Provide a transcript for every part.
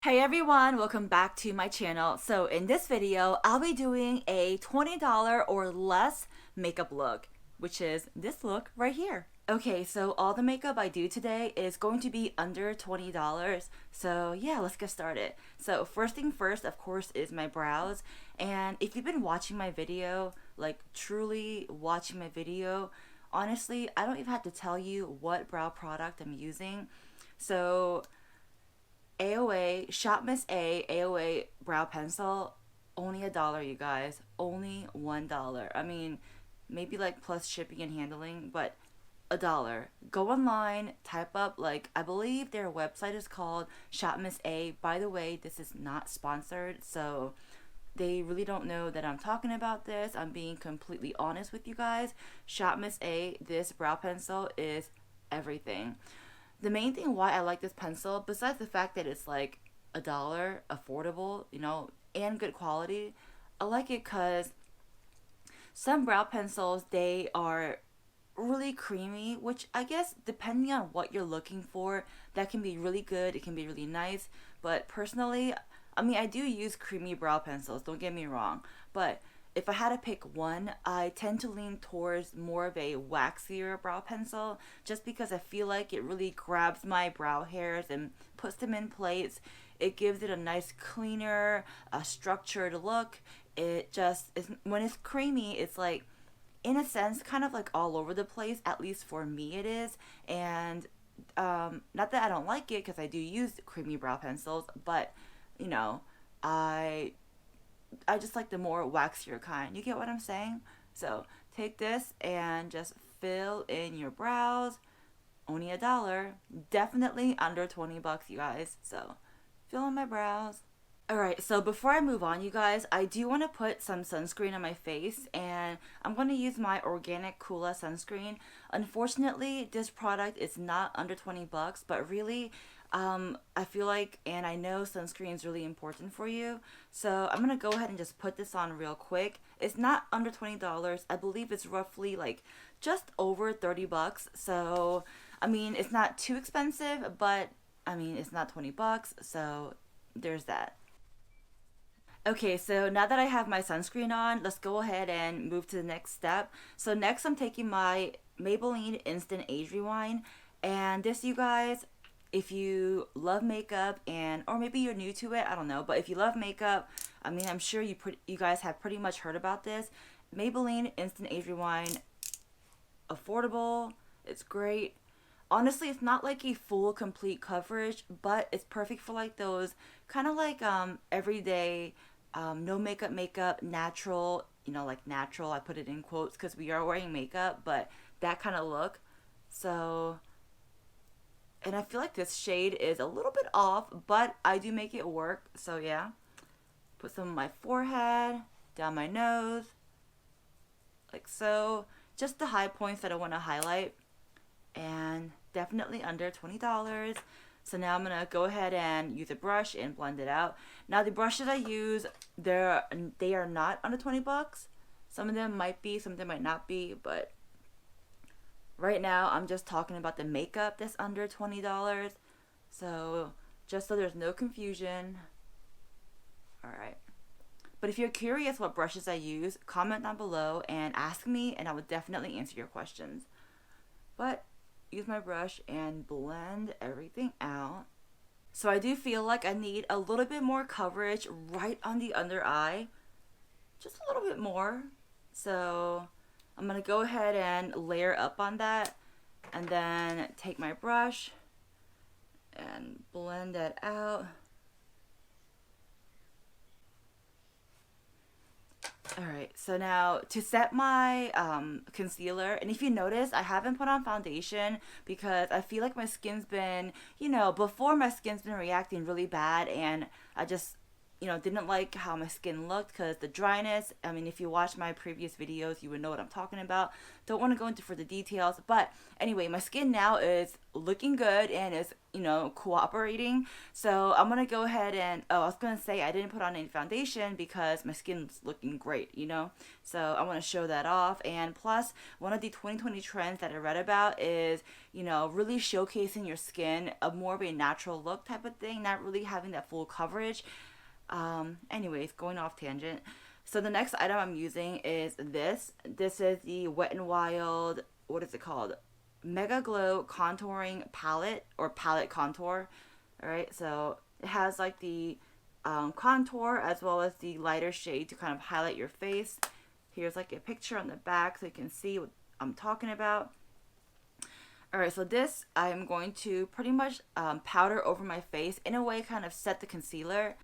Hey everyone, welcome back to my channel. So in this video, I'll be doing a $20 or less makeup look, which is this look right here. Okay, so all the makeup I do today is going to be under $20. So yeah, let's get started. So first thing first, of course, is my brows. And if you've been watching my video, like truly watching my video, honestly, I don't even have to tell you what brow product I'm using. So AOA, Shop Miss AOA brow pencil, only $1, you guys. Only $1. I mean, maybe like plus shipping and handling, but $1. Go online, type up, like, I believe their website is called Shop Miss A. By the way, this is not sponsored, so they really don't know that I'm talking about this. I'm being completely honest with you guys. Shop Miss A, this brow pencil is everything. The main thing why I like this pencil, besides the fact that it's like $1, affordable, and good quality, I like it because some brow pencils, they are really creamy, which I guess depending on what you're looking for, that can be really good, it can be really nice. But personally, I mean, I do use creamy brow pencils, don't get me wrong, but if I had to pick one, I tend to lean towards more of a waxier brow pencil just because I feel like it really grabs my brow hairs and puts them in place. It gives it a nice, cleaner, structured look. It just is, when it's creamy, it's like, in a sense, kind of like all over the place, at least for me it is. And not that I don't like it because I do use creamy brow pencils, but you know, I I just like the more waxier kind. You get what I'm saying? So take this and just fill in your brows. Only $1. Definitely under 20 bucks, you guys. So fill in my brows. Alright, so before I move on, you guys, I do want to put some sunscreen on my face, and I'm going to use my Organic Kula sunscreen. Unfortunately, this product is not under 20 bucks, but really, I feel like, and I know sunscreen is really important for you, so I'm going to go ahead and just put this on real quick. It's not under $20. I believe it's roughly like just over 30 bucks, so, I mean, it's not too expensive, but, I mean, it's not 20 bucks, so there's that. Okay, so now that I have my sunscreen on, let's go ahead and move to the next step. So next I'm taking my Maybelline Instant Age Rewind. And this, you guys, if you love makeup and or maybe you're new to it, I don't know, but if you love makeup, I mean, I'm sure you guys have pretty much heard about this. Maybelline Instant Age Rewind, affordable, it's great. Honestly, it's not like a full complete coverage, but it's perfect for like those kind of like everyday no makeup natural, like natural, I put it in quotes because we are wearing makeup, but that kind of look. So, and I feel like this shade is a little bit off, but I do make it work. So yeah, put some on my forehead, down my nose, like so, just the high points that I want to highlight, and definitely under $20. So now I'm gonna go ahead and use a brush and blend it out. Now the brushes I use, they are not under 20 bucks. Some of them might be, some of them might not be, but right now I'm just talking about the makeup that's under $20. So just so there's no confusion. Alright. But if you're curious what brushes I use, comment down below and ask me and I will definitely answer your questions. But use my brush and blend everything out. So I do feel like I need a little bit more coverage right on the under eye. Just a little bit more. So I'm going to go ahead and layer up on that. And then take my brush and blend that out. Alright, so now to set my concealer, and if you notice, I haven't put on foundation because I feel like my skin's been, before my skin's been reacting really bad, and I just didn't like how my skin looked because the dryness. I mean, if you watch my previous videos, you would know what I'm talking about. Don't want to go into further details, but anyway, my skin now is looking good and is, cooperating. So I'm gonna go ahead and, I was gonna say I didn't put on any foundation because my skin's looking great, So I want to show that off. And plus, one of the 2020 trends that I read about is, really showcasing your skin, a more of a natural look type of thing, not really having that full coverage. Anyways, going off tangent. So the next item I'm using is this. This is the Wet n Wild, what is it called? Mega Glow Contouring Palette, or Palette Contour. Alright, so it has like the contour as well as the lighter shade to kind of highlight your face. Here's like a picture on the back so you can see what I'm talking about. Alright, so this I'm going to pretty much powder over my face, in a way kind of set the concealer.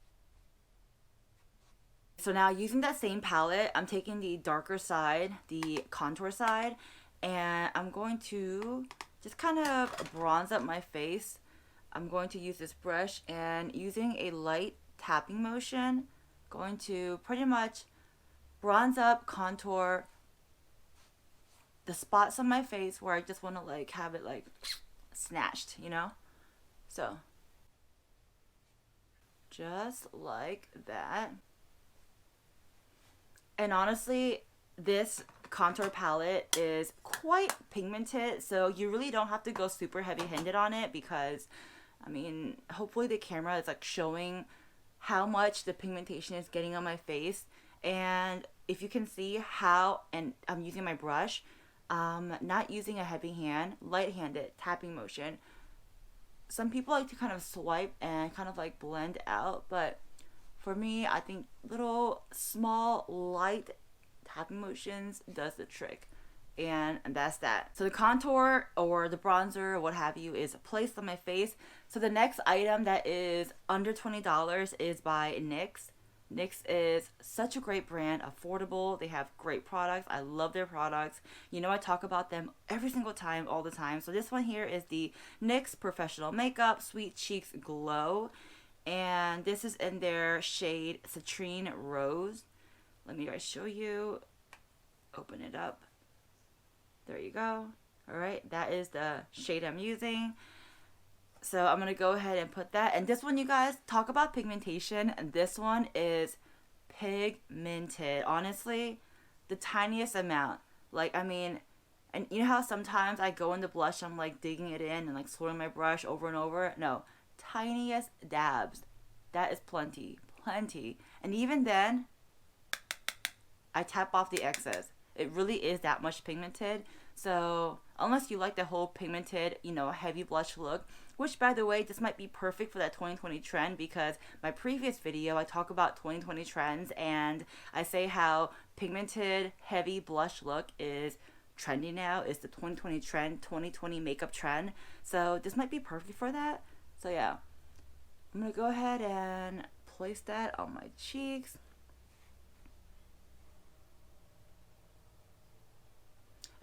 So now, using that same palette, I'm taking the darker side, the contour side, and I'm going to just kind of bronze up my face. I'm going to use this brush, and using a light tapping motion, going to pretty much bronze up, contour the spots on my face where I just want to like have it like snatched, So just like that. And honestly, this contour palette is quite pigmented, so you really don't have to go super heavy-handed on it because, I mean, hopefully the camera is like showing how much the pigmentation is getting on my face. And if you can see how, and I'm using my brush, not using a heavy hand, light-handed tapping motion. Some people like to kind of swipe and kind of like blend out, but for me, I think little, small, light tapping motions does the trick. And that's that. So the contour or the bronzer or what have you is placed on my face. So the next item that is under $20 is by NYX. NYX is such a great brand, affordable. They have great products. I love their products. I talk about them every single time, all the time. So this one here is the NYX Professional Makeup Sweet Cheeks Glow. And this is in their shade Citrine Rose. Let me guys show you. Open it up. There you go. Alright, that is the shade I'm using. So I'm going to go ahead and put that. And this one, you guys, talk about pigmentation. And this one is pigmented. Honestly, the tiniest amount. Like, I mean, and you know how sometimes I go into blush, I'm like digging it in and like swirling my brush over and over? No. Tiniest dabs. That is plenty. And even then, I tap off the excess. It really is that much pigmented. So unless you like the whole pigmented, heavy blush look, which by the way, this might be perfect for that 2020 trend, because my previous video I talk about 2020 trends and I say how pigmented heavy blush look is trendy now, is the 2020 trend, 2020 makeup trend. So this might be perfect for that. So yeah, I'm going to go ahead and place that on my cheeks.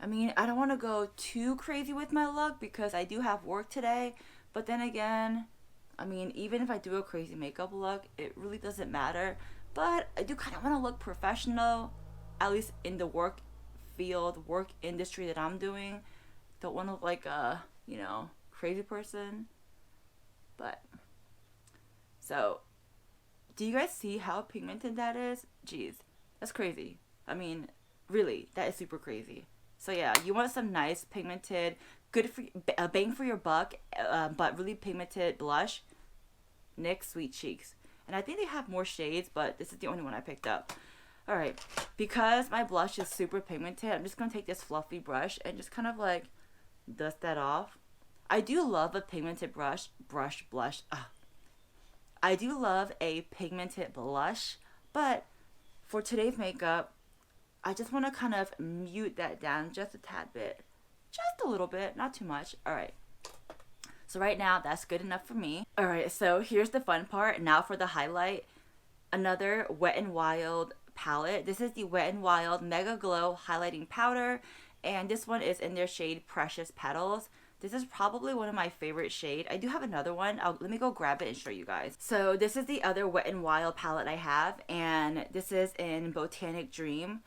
I mean, I don't want to go too crazy with my look because I do have work today. But then again, I mean, even if I do a crazy makeup look, it really doesn't matter. But I do kind of want to look professional, at least in the work field, work industry that I'm doing. Don't want to look like a, crazy person. But, so, do you guys see how pigmented that is? Jeez, that's crazy. I mean, really, that is super crazy. So yeah, you want some nice pigmented, good for bang for your buck, but really pigmented blush. NYX Sweet Cheeks. And I think they have more shades, but this is the only one I picked up. Alright, because my blush is super pigmented, I'm just going to take this fluffy brush and just kind of like dust that off. I do love a pigmented blush. I do love a pigmented blush, but for today's makeup, I just want to kind of mute that down just a tad bit. Just a little bit, not too much. Alright. So right now, that's good enough for me. Alright, so here's the fun part. Now for the highlight. Another Wet n Wild palette. This is the Wet n Wild Mega Glow Highlighting Powder. And this one is in their shade Precious Petals. This is probably one of my favorite shade. I do have another one. Let me go grab it and show you guys. So this is the other Wet n Wild palette I have, and this is in Botanic Dream.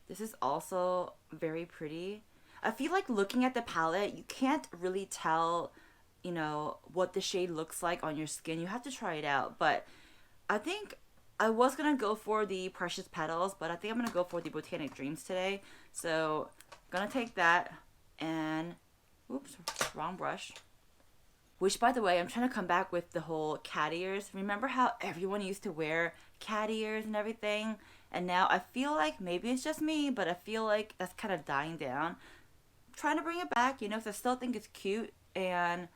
This is also very pretty. I feel like looking at the palette, you can't really tell, you know, what the shade looks like on your skin. You have to try it out. But I think I was going to go for the Precious Petals, but I think I'm going to go for the Botanic Dreams today. So I'm going to take that and, oops, wrong brush. Which, by the way, I'm trying to come back with the whole cat ears. Remember how everyone used to wear cat ears and everything? And now I feel like, maybe it's just me, but I feel like that's kind of dying down. I'm trying to bring it back, you know, because I still think it's cute. And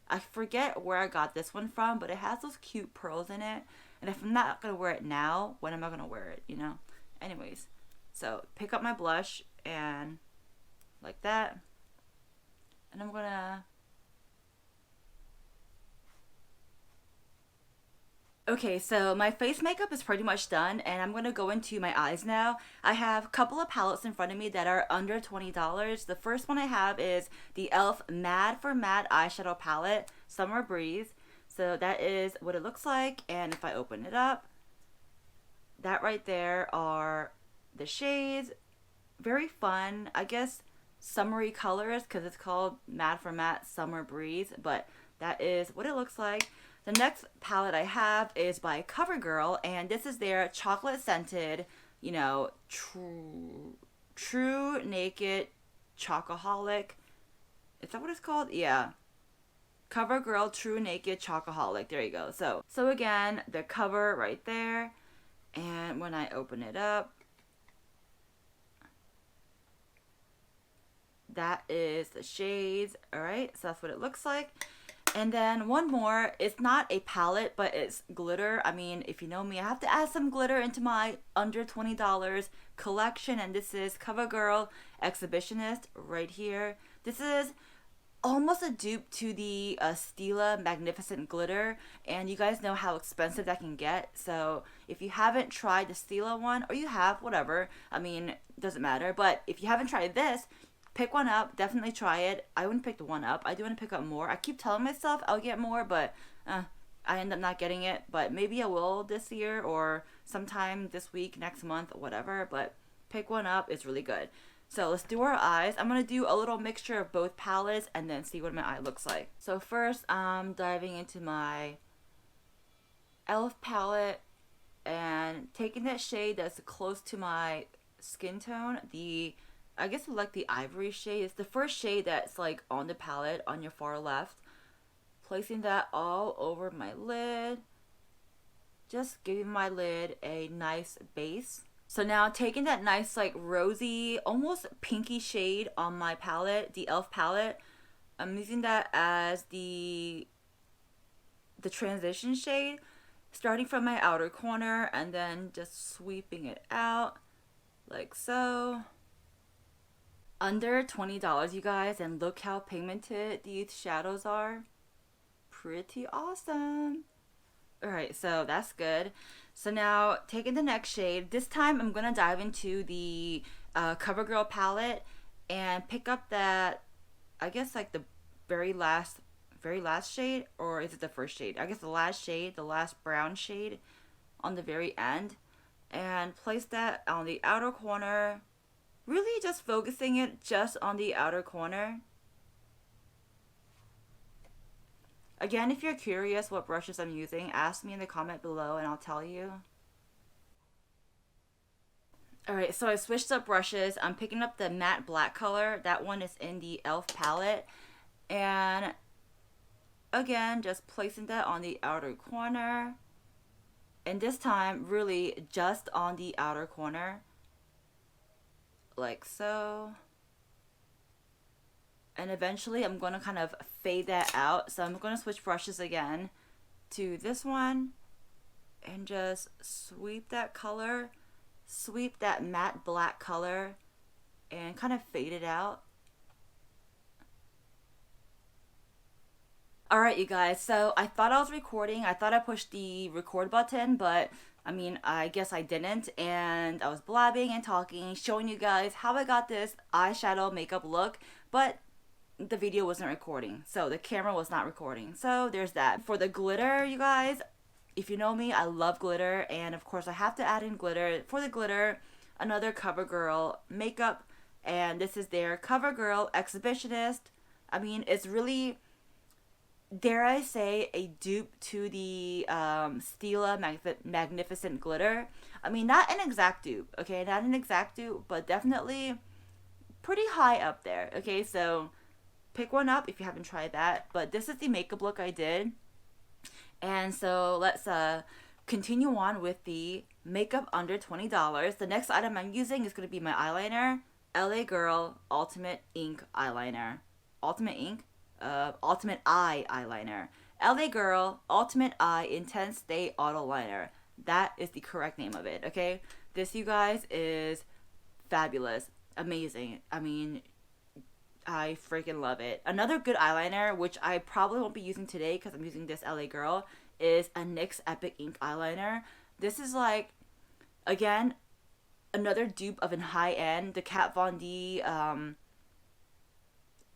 I forget where I got this one from, but it has those cute pearls in it. And if I'm not going to wear it now, when am I going to wear it, you know? Anyways, so pick up my blush and like that. And I'm going to... Okay, so my face makeup is pretty much done, and I'm going to go into my eyes now. I have a couple of palettes in front of me that are under $20. The first one I have is the e.l.f. Mad for Matte Eyeshadow Palette, Summer Breeze. So that is what it looks like, and if I open it up, that right there are the shades. Very fun, I guess, summery colors, because it's called Mad for Matte Summer Breeze, but that is what it looks like. The next palette I have is by CoverGirl, and this is their chocolate scented, you know, True Naked Chocoholic. Is that what it's called? Yeah. CoverGirl True Naked Chocoholic. There you go. So again, the cover right there, and when I open it up, that is the shades. All right, so that's what it looks like. And then one more, it's not a palette, but it's glitter. I mean, if you know me, I have to add some glitter into my under $20 collection. And this is CoverGirl Exhibitionist right here. This is almost a dupe to the Stila Magnificent Glitter. And you guys know how expensive that can get. So if you haven't tried the Stila one, or you have, whatever. I mean, doesn't matter. But if you haven't tried this, pick one up. Definitely try it. I wouldn't pick the one up. I do want to pick up more. I keep telling myself I'll get more, but I end up not getting it. But maybe I will this year or sometime this week, next month, whatever. But pick one up. It's really good. So let's do our eyes. I'm going to do a little mixture of both palettes and then see what my eye looks like. So first I'm diving into my e.l.f. palette and taking that shade that's close to my skin tone. I guess I like the ivory shade. It's the first shade that's like on the palette on your far left. Placing that all over my lid. Just giving my lid a nice base. So now taking that nice like rosy, almost pinky shade on my palette, the e.l.f. palette. I'm using that as the transition shade. Starting from my outer corner and then just sweeping it out like so. Under $20, you guys, and look how pigmented these shadows are. Pretty awesome. Alright, so that's good. So now, taking the next shade, this time I'm going to dive into the CoverGirl palette and pick up that, I guess like the very last shade, or is it the first shade? I guess the last shade, the last brown shade on the very end, and place that on the outer corner. Really just focusing it just on the outer corner. Again, if you're curious what brushes I'm using, ask me in the comment below and I'll tell you. Alright, so I switched up brushes. I'm picking up the matte black color. That one is in the e.l.f. palette. And again, just placing that on the outer corner. And this time, really just on the outer corner. Like so. And eventually I'm going to kind of fade that out. So I'm going to switch brushes again to this one and just sweep that color, sweep that matte black color and kind of fade it out. Alright you guys, so I thought I was recording. I thought I pushed the record button, but I mean, I guess I didn't, and I was blabbing and talking, showing you guys how I got this eyeshadow makeup look, but the video wasn't recording. So the camera was not recording. So there's that. For the glitter, you guys, if you know me, I love glitter. And of course, I have to add in glitter. For the glitter, another CoverGirl makeup. And this is their CoverGirl Exhibitionist. I mean, it's really, dare I say, a dupe to the Stila Magnificent Glitter. I mean, not an exact dupe, okay? Not an exact dupe, but definitely pretty high up there, okay? So pick one up if you haven't tried that. But this is the makeup look I did. And so let's continue on with the makeup under $20. The next item I'm using is going to be my eyeliner. LA Girl Ultimate Ink Eyeliner. Ultimate Ink? Ultimate Eye Eyeliner. LA Girl Ultimate Eye Intense Stay Auto Liner. That is the correct name of it, okay? This, you guys, is fabulous. Amazing. I mean, I freaking love it. Another good eyeliner, which I probably won't be using today because I'm using this LA Girl, is a NYX Epic Ink Eyeliner. This is like, again, another dupe of an high end. The Kat Von D,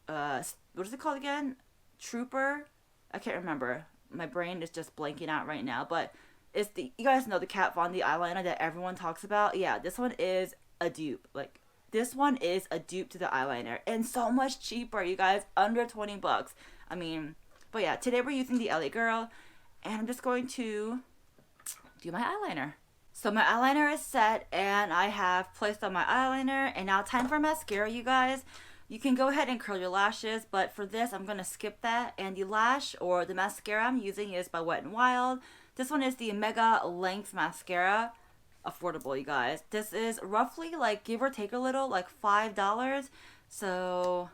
what is it called again? Trooper? I can't remember. My brain is just blanking out right now. But it's the, you guys know the Kat Von D eyeliner that everyone talks about. Yeah, this one is a dupe. Like, this one is a dupe to the eyeliner. And so much cheaper, you guys. Under 20 bucks. I mean, but yeah, today we're using the LA Girl. And I'm just going to do my eyeliner. So my eyeliner is set and I have placed on my eyeliner. And now time for mascara, you guys. You can go ahead and curl your lashes, but for this, I'm going to skip that. And the lash or the mascara I'm using is by Wet n Wild. This one is the Mega Length Mascara. Affordable, you guys. This is roughly, like, give or take a little, like $5. So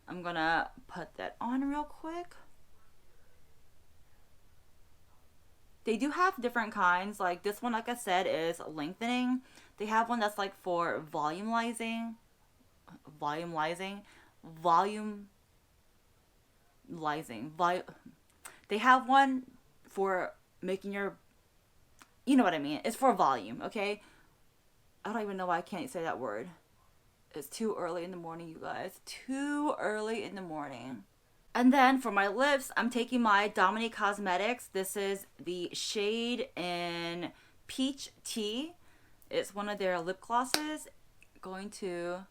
I'm going to put that on real quick. They do have different kinds. Like this one, like I said, is lengthening. They have one that's like for volumizing. They have one for making your, you know what I mean. It's for volume, okay? I don't even know why I can't say that word. It's too early in the morning, you guys. Too early in the morning. And then for my lips, I'm taking my Dominique Cosmetics. This is the shade in Peach Tea. It's one of their lip glosses. Going to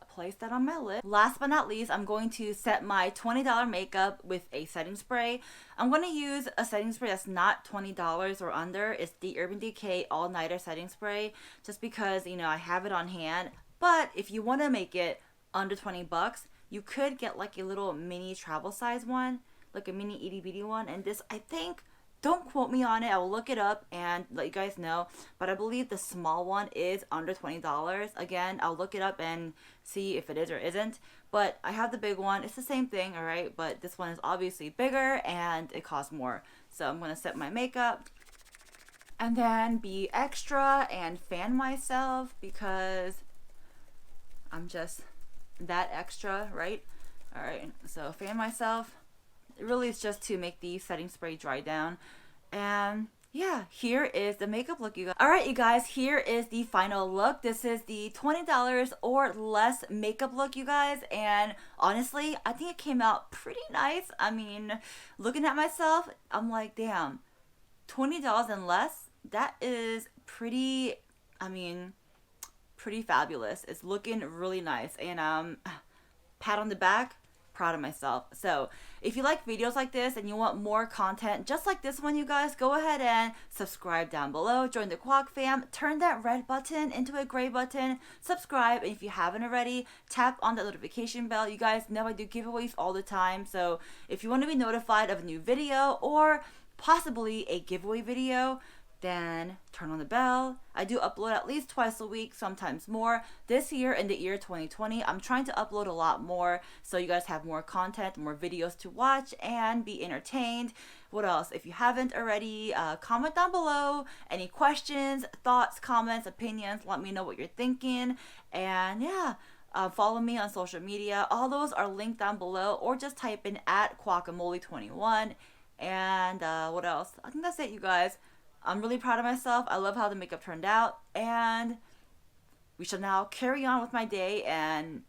place that on my lip. Last but not least, I'm going to set my $20 makeup with a setting spray. I'm going to use a setting spray that's not $20 or under. It's the Urban Decay All Nighter Setting Spray, just because, you know, I have it on hand. But if you want to make it under 20 bucks, you could get like a little mini travel size one, like a mini itty bitty one. And this, I think, don't quote me on it, I will look it up and let you guys know. But I believe the small one is under $20. Again, I'll look it up and see if it is or isn't. But I have the big one. It's the same thing, alright? But this one is obviously bigger and it costs more. So I'm going to set my makeup. And then be extra and fan myself because I'm just that extra, right? Alright, so fan myself. It really is just to make the setting spray dry down. And yeah, here is the makeup look, you guys. Alright, you guys, here is the final look. This is the $20 or less makeup look, you guys. And honestly, I think it came out pretty nice. I mean, looking at myself, I'm like, damn, $20 and less? That is pretty, I mean, pretty fabulous. It's looking really nice. And pat on the back, proud of myself. So if you like videos like this and you want more content just like this one, you guys, go ahead and subscribe down below. Join the Kwak fam. Turn that red button into a gray button. Subscribe. And if you haven't already, tap on that notification bell. You guys know I do giveaways all the time. So if you want to be notified of a new video or possibly a giveaway video, then turn on the bell. I do upload at least twice a week, sometimes more. This year, in the year 2020, I'm trying to upload a lot more so you guys have more content, more videos to watch, and be entertained. What else? If you haven't already, comment down below. Any questions, thoughts, comments, opinions, let me know what you're thinking. And yeah, follow me on social media. All those are linked down below, or just type in @Kwakamole21. And what else? I think that's it, you guys. I'm really proud of myself. I love how the makeup turned out. And we shall now carry on with my day and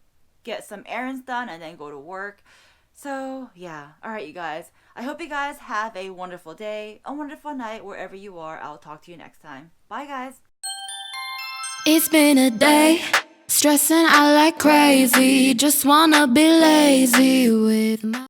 get some errands done and then go to work. So, yeah. Alright, you guys. I hope you guys have a wonderful day, a wonderful night, wherever you are. I'll talk to you next time. Bye, guys. It's been a day, stressing out like crazy. Just wanna be lazy with my